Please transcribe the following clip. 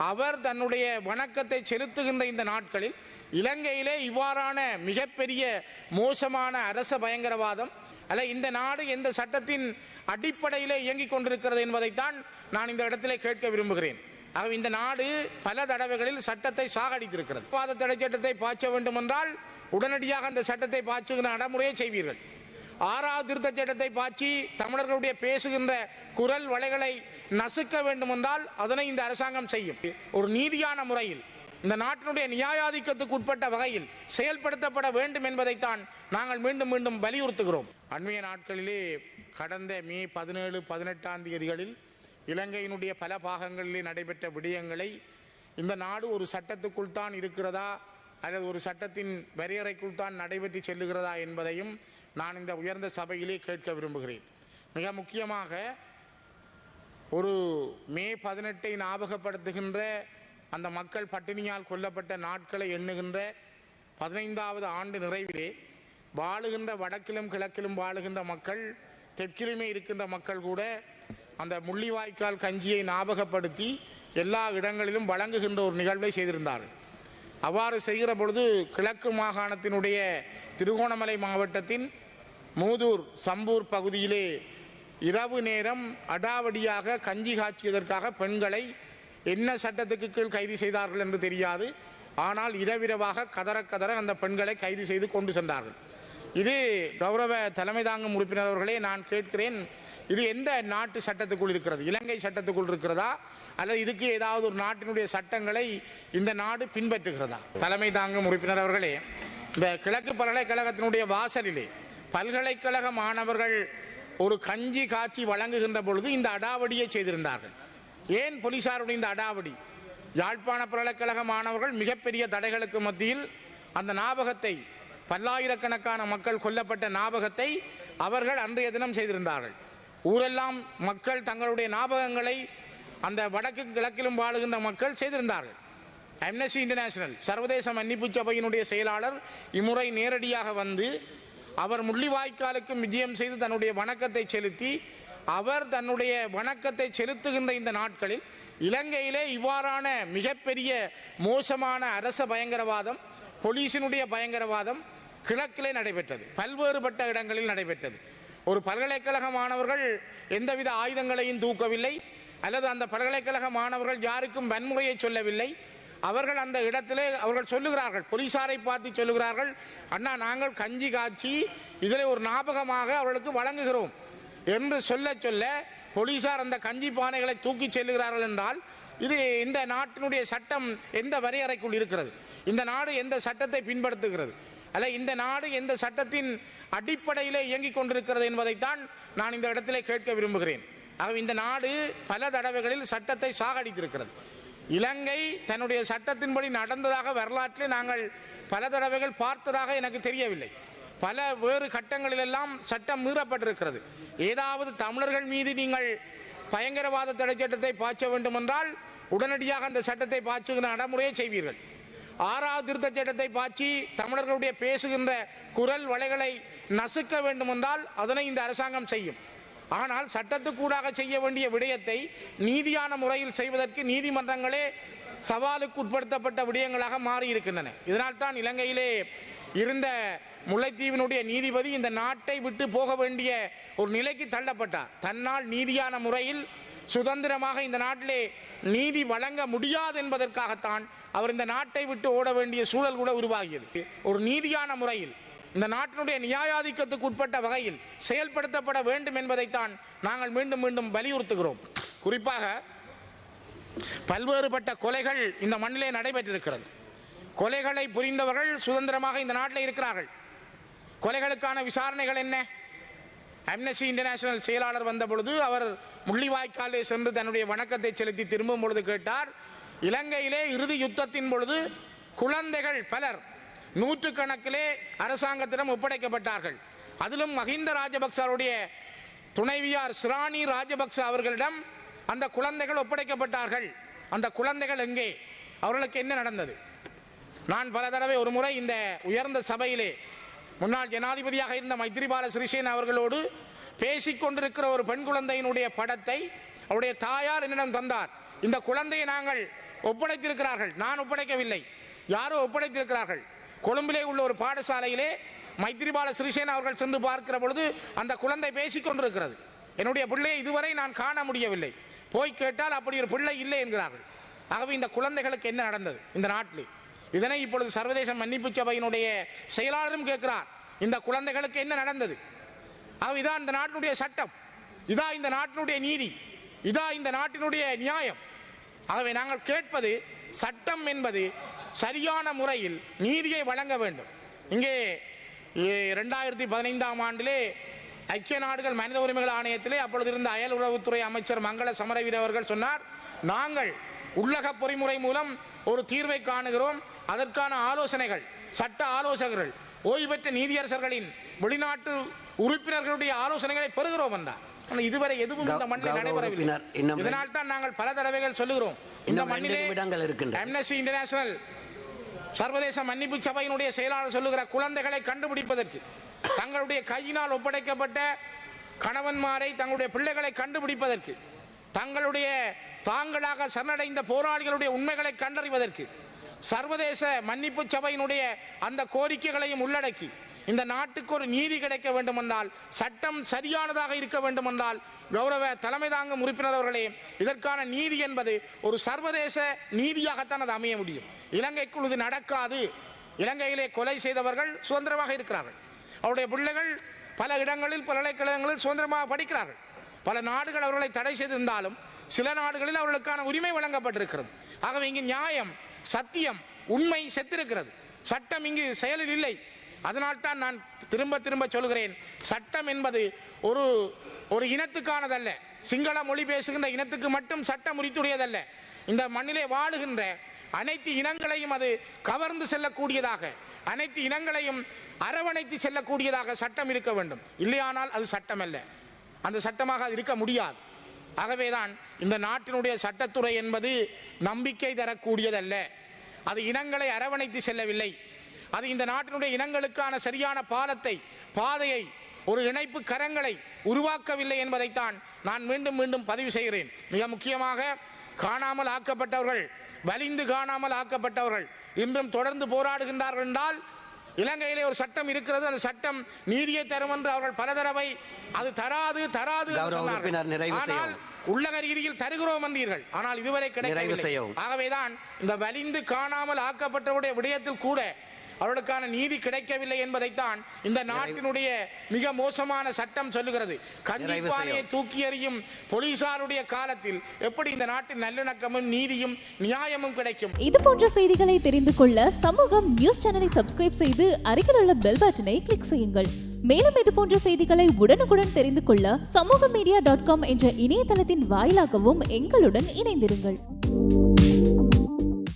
அவர் தன்னுடைய வணக்கத்தை செலுத்துகின்ற இந்த நாட்களில் இலங்கையிலே இவ்வாறான மிகப்பெரிய மோசமான அரச பயங்கரவாதம் அல்ல இந்த நாடு எந்த சட்டத்தின் அடிப்படையிலே இயங்கிக் கொண்டிருக்கிறது என்பதைத்தான் நான் இந்த இடத்திலே கேட்க விரும்புகிறேன். ஆகவே இந்த நாடு பல தடவைகளில் சட்டத்தை சாகடித்திருக்கிறது. வாத தடை சட்டத்தை பாய்ச்ச வேண்டும் என்றால் உடனடியாக அந்த சட்டத்தை பாய்ச்சுகிற நடைமுறையை செய்வீர்கள். 6வது திருத்த சட்டத்தை பாய்ச்சி தமிழர்களுடைய பேசுகின்ற குரல் வளைகளை நசுக்க வேண்டும் என்றால் அதனை இந்த அரசாங்கம் செய்யும். ஒரு நீதியான முறையில் இந்த நாட்டினுடைய நியாயாதிக்கத்துக்கு உட்பட்ட வகையில் செயல்படுத்தப்பட வேண்டும் என்பதைத்தான் நாங்கள் மீண்டும் மீண்டும் வலியுறுத்துகிறோம். அண்மைய நாட்களிலே கடந்த மே 17, 18ஆம் தேதிகளில் இலங்கையினுடைய பல பாகங்களிலே நடைபெற்ற விடயங்களை இந்த நாடு ஒரு சட்டத்துக்குள் தான் இருக்கிறதா அல்லது ஒரு சட்டத்தின் வரையறைக்குள் தான் நடைபெற்று செல்லுகிறதா என்பதையும் நான் இந்த உயர்ந்த சபையிலே கேட்க விரும்புகிறேன். மிக முக்கியமாக ஒரு மே 18 ஞாபகப்படுத்துகின்ற அந்த மக்கள் பட்டினியால் கொல்லப்பட்ட நாட்களை எண்ணுகின்ற 15வது ஆண்டு நிறைவிலே வாழுகின்ற வடக்கிலும் கிழக்கிலும் வாழுகின்ற மக்கள், தெற்கிலுமே இருக்கின்ற மக்கள் கூட அந்த முள்ளிவாய்க்கால் கஞ்சியை ஞாபகப்படுத்தி எல்லா இடங்களிலும் வழங்குகின்ற ஒரு நிகழ்வை செய்திருந்தார்கள். அவ்வாறு செய்கிற பொழுது கிழக்கு மாகாணத்தினுடைய திருகோணமலை மாவட்டத்தின் மூதூர் சம்பூர் பகுதியிலே இரவு நேரம் அடாவடியாக கஞ்சி காய்ச்சியதற்காக பெண்களை என்ன சட்டத்துக்கு கீழ் கைது செய்தார்கள் என்று தெரியாது. ஆனால் இரவிரவாக கதற அந்த பெண்களை கைது செய்து கொண்டு சென்றார்கள். இது கௌரவ தலைமை தாங்கும் உறுப்பினர் அவர்களே, நான் கேட்கிறேன், இது எந்த நாட்டு சட்டத்துக்குள் இருக்கிறது? இலங்கை சட்டத்துக்குள் இருக்கிறதா அல்லது இதுக்கு ஏதாவது ஒரு நாட்டினுடைய சட்டங்களை இந்த நாடு பின்பற்றுகிறதா? தலைமை தாங்கும் உறுப்பினர் அவர்களே, இந்த கிழக்கு பல்கலைக்கழகத்தினுடைய வாசலிலே பல்கலைக்கழக மாணவர்கள் ஒரு கஞ்சி காய்ச்சி வழங்குகின்ற பொழுது இந்த அடாவடியை செய்திருந்தார்கள். ஏன் போலீசாருடைய இந்த அடாவடி? யாழ்ப்பாண பல்கலைக்கழக மாணவர்கள் மிகப்பெரிய தடைகளுக்கு மத்தியில் அந்த ஞாபகத்தை, பல்லாயிரக்கணக்கான மக்கள் கொல்லப்பட்ட ஞாபகத்தை அவர்கள் அன்றைய தினம் செய்திருந்தார்கள். ஊரெல்லாம் மக்கள் தங்களுடைய ஞாபகங்களை அந்த வடக்கு கிழக்கிலும் வாழுகின்ற மக்கள் செய்திருந்தார்கள். அம்னஸ்டி இன்டர்நேஷனல் சர்வதேச மன்னிப்பு சபையினுடைய செயலாளர் இம்முறை நேரடியாக வந்து அவர் முள்ளிவாய்க்காலுக்கு விஜயம் செய்து தன்னுடைய வணக்கத்தை செலுத்தி, அவர் தன்னுடைய வணக்கத்தை செலுத்துகின்ற இந்த நாட்களில் இலங்கையிலே இவ்வாறான மிகப்பெரிய மோசமான அரச பயங்கரவாதம், போலீசினுடைய பயங்கரவாதம் கிழக்கிலே நடைபெற்றது, பல்வேறுபட்ட இடங்களில் நடைபெற்றது. ஒரு பல்கலைக்கழக மாணவர்கள் எந்தவித ஆயுதங்களையும் தூக்கவில்லை அல்லது அந்த பல்கலைக்கழக மாணவர்கள் யாருக்கும் வன்முறையை சொல்லவில்லை. அவர்கள் அந்த இடத்திலே அவர்கள் சொல்லுகிறார்கள், போலீசாரை பார்த்து சொல்லுகிறார்கள், அண்ணா நாங்கள் கஞ்சி காய்ச்சி இதில் ஒரு ஞாபகமாக அவர்களுக்கு வழங்குகிறோம் என்று சொல்ல போலீசார் அந்த கஞ்சி பானைகளை தூக்கி செல்லுகிறார்கள் என்றால் இது இந்த நாட்டினுடைய சட்டம் எந்த வரையறைக்குள் இருக்கிறது? இந்த நாடு எந்த சட்டத்தை பின்பற்றுகிறது அல்ல இந்த நாடு எந்த சட்டத்தின் அடிப்படையிலே இயங்கிக் கொண்டிருக்கிறது என்பதைத்தான் நான் இந்த இடத்திலே கேட்க விரும்புகிறேன். ஆகவே இந்த நாடு பல தடவைகளில் சட்டத்தை சாகடித்திருக்கிறது. இலங்கை தன்னுடைய சட்டத்தின்படி நடந்ததாக வரலாற்றிலே நாங்கள் பல தடவைகள் பார்த்ததாக எனக்கு தெரியவில்லை. பல வேறு கட்டங்களிலெல்லாம் சட்டம் மீறப்பட்டிருக்கிறது. ஏதாவது தமிழர்கள் மீது நீங்கள் பயங்கரவாத தடை சட்டத்தை பாய்ச்ச வேண்டும் என்றால் உடனடியாக அந்த சட்டத்தை பாய்ச்சுகிற நடைமுறையை செய்வீர்கள். 6வது திருத்த சட்டத்தை பாய்ச்சி தமிழர்களுடைய பேசுகின்ற குரல் வளைகளை நசுக்க வேண்டும் என்றால் அதனை இந்த அரசாங்கம் செய்யும். ஆனால் சட்டத்துக்கூடாக செய்ய வேண்டிய விடயத்தை நீதியான முறையில் செய்வதற்கு நீதிமன்றங்களே சவாலுக்கு உட்படுத்தப்பட்ட விடயங்களாக மாறியிருக்கின்றன. இதனால் தான் இலங்கையிலே இருந்த முல்லைத்தீவினுடைய நீதிபதி இந்த நாட்டை விட்டு போக வேண்டிய ஒரு நிலைக்கு தள்ளப்பட்டார். தன்னால் நீதியான முறையில் சுதந்திரமாக இந்த நாட்டிலே நீதி வழங்க முடியாது என்பதற்காகத்தான் அவர் இந்த நாட்டை விட்டு ஓட வேண்டிய சூழல் கூட உருவாகியது. ஒரு நீதியான முறையில் இந்த நாட்டினுடைய நியாயாதிக்கத்துக்கு உட்பட்ட வகையில் செயல்படுத்தப்பட வேண்டும் என்பதைத்தான் நாங்கள் மீண்டும் மீண்டும் வலியுறுத்துகிறோம். குறிப்பாக பல்வேறுபட்ட கொலைகள் இந்த மண்ணிலே நடைபெற்றிருக்கிறது. கொலைகளை புரிந்தவர்கள் சுதந்திரமாக இந்த நாட்டில் இருக்கிறார்கள். கொலைகளுக்கான விசாரணைகள் என்ன? அம்னஸ்டி இன்டர்நேஷனல் செயலாளர் வந்த பொழுது அவர் முள்ளிவாய்க்காலே சென்று தன்னுடைய வணக்கத்தை செலுத்தி திரும்பும் பொழுது கேட்டார், இலங்கையிலே இறுதி யுத்தத்தின் பொழுது குழந்தைகள் பலர் நூற்றுக்கணக்கிலே அரசாங்கத்திடம் ஒப்படைக்கப்பட்டார்கள். அதிலும் மஹிந்த ராஜபக்சருடைய துணைவியார் சிராணி ராஜபக்ச அவர்களிடம் அந்த குழந்தைகள் ஒப்படைக்கப்பட்டார்கள். அந்த குழந்தைகள் எங்கே? அவர்களுக்கு என்ன நடந்தது? நான் பல தடவை ஒரு முறை இந்த உயர்ந்த சபையிலே முன்னாள் ஜனாதிபதியாக இருந்த மைத்ரிபால சிறிசேன அவர்களோடு பேசிக்கொண்டிருக்கிற ஒரு பெண் குழந்தையினுடைய படத்தை அவருடைய தாயார் என்னிடம் தந்தார். இந்த குழந்தையை நாங்கள் ஒப்படைத்திருக்கிறார்கள். நான் ஒப்படைக்கவில்லை, யாரோ ஒப்படைத்திருக்கிறார்கள். கொழும்பிலே உள்ள ஒரு பாடசாலையிலே மைத்ரிபால சிறிசேன அவர்கள் சென்று பார்க்கிற பொழுது அந்த குழந்தை பேசிக் கொண்டிருக்கிறது. என்னுடைய பிள்ளையை இதுவரை நான் காண முடியவில்லை, போய் கேட்டால் அப்படி ஒரு பிள்ளை இல்லை என்கிறார்கள். ஆகவே இந்த குழந்தைகளுக்கு என்ன நடந்தது இந்த நாட்டில்? இதனை இப்பொழுது சர்வதேச மன்னிப்பு சபையினுடைய செயலாளரும் கேட்கிறார், இந்த குழந்தைகளுக்கு என்ன நடந்தது? ஆகவே இதான் இந்த நாட்டினுடைய சட்டம், இதா இந்த நாட்டினுடைய நீதி, இதா இந்த நாட்டினுடைய நியாயம். ஆகவே நாங்கள் கேட்பது சட்டம் என்பது சரியான முறையில் நீதியை வழங்க வேண்டும். இங்கே 2015 ஆண்டிலே ஐக்கிய நாடுகள் மனித உரிமைகள் ஆணையத்திலே அப்பொழுது இருந்த அயல் உறவுத்துறை அமைச்சர் மங்கள சமரவீர அவர்கள் சொன்னார், நாங்கள் உள்ளக பொறிமுறை மூலம் ஒரு தீர்வை காணுகிறோம், அதற்கான ஆலோசனைகள் சட்ட ஆலோசகர்கள் ஓய்வு பெற்ற நீதியரசர்களின் வெளிநாட்டு உறுப்பினர்களுடைய ஆலோசனைகளை பெறுகிறோம் என்றார். இதுவரை எதுவும் இந்த மண்ணில் நடைபெறவில்லை. இதனால் தான் நாங்கள் பல தடவைகள் சொல்லுகிறோம், இந்த மண்ணிலே அம்னஸ்டி இன்டர்நேஷனல் சர்வதேச மன்னிப்பு சபையினுடைய செயலாளர் சொல்லுகிற குழந்தைகளை கண்டுபிடிப்பதற்கு, தங்களுடைய கையினால் ஒப்படைக்கப்பட்ட கணவன்மாரை தங்களுடைய பிள்ளைகளை கண்டுபிடிப்பதற்கு, தங்களுடைய தாங்களாக சரணடைந்த போராளிகளுடைய உண்மைகளை கண்டறிவதற்கு சர்வதேச மன்னிப்பு சபையினுடைய அந்த கோரிக்கைகளையும் உள்ளடக்கி இந்த நாட்டுக்கு ஒரு நீதி கிடைக்க வேண்டும் என்றால், சட்டம் சரியானதாக இருக்க வேண்டும் என்றால், கௌரவ தலைமை தாங்கும் உறுப்பினர் அவர்களே, இதற்கான நீதி என்பது ஒரு சர்வதேச நீதியாகத்தான் அது அமைய முடியும். இலங்கைக்குள் இது நடக்காது. இலங்கையிலே கொலை செய்தவர்கள் சுதந்திரமாக இருக்கிறார்கள், அவருடைய பிள்ளைகள் பல இடங்களில் பல்கலைக்கழகங்களில் சுதந்திரமாக படிக்கிறார்கள். பல நாடுகள் அவர்களை தடை செய்திருந்தாலும் சில நாடுகளில் அவர்களுக்கான உரிமை வழங்கப்பட்டிருக்கிறது. ஆகவே இங்கு நியாயம், சத்தியம், உண்மை செத்திருக்கிறது. சட்டம் இங்கு செயலில் இல்லை. அதனால்தான் நான் திரும்ப திரும்ப சொல்கிறேன், சட்டம் என்பது ஒரு இனத்துக்கானதல்ல, சிங்கள மொழி பேசுகின்ற இனத்துக்கு மட்டும் சட்டம் உரித்துடையதல்ல. இந்த மண்ணிலே வாழுகின்ற அனைத்து இனங்களையும் அது கவர்ந்து செல்லக்கூடியதாக, அனைத்து இனங்களையும் அரவணைத்து செல்லக்கூடியதாக சட்டம் இருக்க வேண்டும். இல்லையானால் அது சட்டம் அல்ல, அந்த சட்டமாக அது இருக்க முடியாது. ஆகவேதான் இந்த நாட்டினுடைய சட்டத்துறை என்பது நம்பிக்கை தரக்கூடியதல்ல. அது இனங்களை அரவணைத்து செல்லவில்லை. அது இந்த நாட்டினுடைய இனங்களுக்கான சரியான பாதையை, ஒரு இணைப்பு கரங்களை உருவாக்கவில்லை என்பதைத்தான் நான் மீண்டும் மீண்டும் பதிவு செய்கிறேன். மிக முக்கியமாக காணாமல் ஆக்கப்பட்டவர்கள், வலிந்து காணாமல் ஆக்கப்பட்டவர்கள் இன்றும் தொடர்ந்து போராடுகின்றார்கள் என்றால், இலங்கையிலே ஒரு சட்டம் இருக்கிறது, அந்த சட்டம் நீதியை தரும் என்று அவர்கள் பல தடவை அது தராது ஆனால் உள்ளக ரீதியில் தருகிறோம் என்றீர்கள், ஆனால் இதுவரை கிடைக்கவில்லை. ஆகவேதான் இந்த வலிந்து காணாமல் ஆக்கப்பட்டவருடைய விடயத்தில் கூட அவர்களுக்கான நீதி கிடைக்கவில்லை என்பதைத்தான் இந்த நாட்டினுடைய மிக மோசமான சட்டம் சொல்லுகிறது. கஞ்சிப்பானையை தூக்கி எறியும் போலீசாருடைய காலத்தில் எப்படி இந்த நாட்டின் நல்லிணக்கமும் நீதியும் நியாயமும் கிடைக்கும்? இது போன்ற செய்திகளை தெரிந்து கொள்ள சமூகம் நியூஸ் சேனலை சப்ஸ்கிரைப் செய்து அருகில் உள்ள பெல் பட்டனை கிளிக் செய்யுங்கள். மேலும் இது போன்ற செய்திகளை உடனுக்குடன் தெரிந்து கொள்ள சமூகமீடியா.com என்ற இணையதளத்தின் வாயிலாகவும் எங்களுடன் இணைந்திருங்கள்.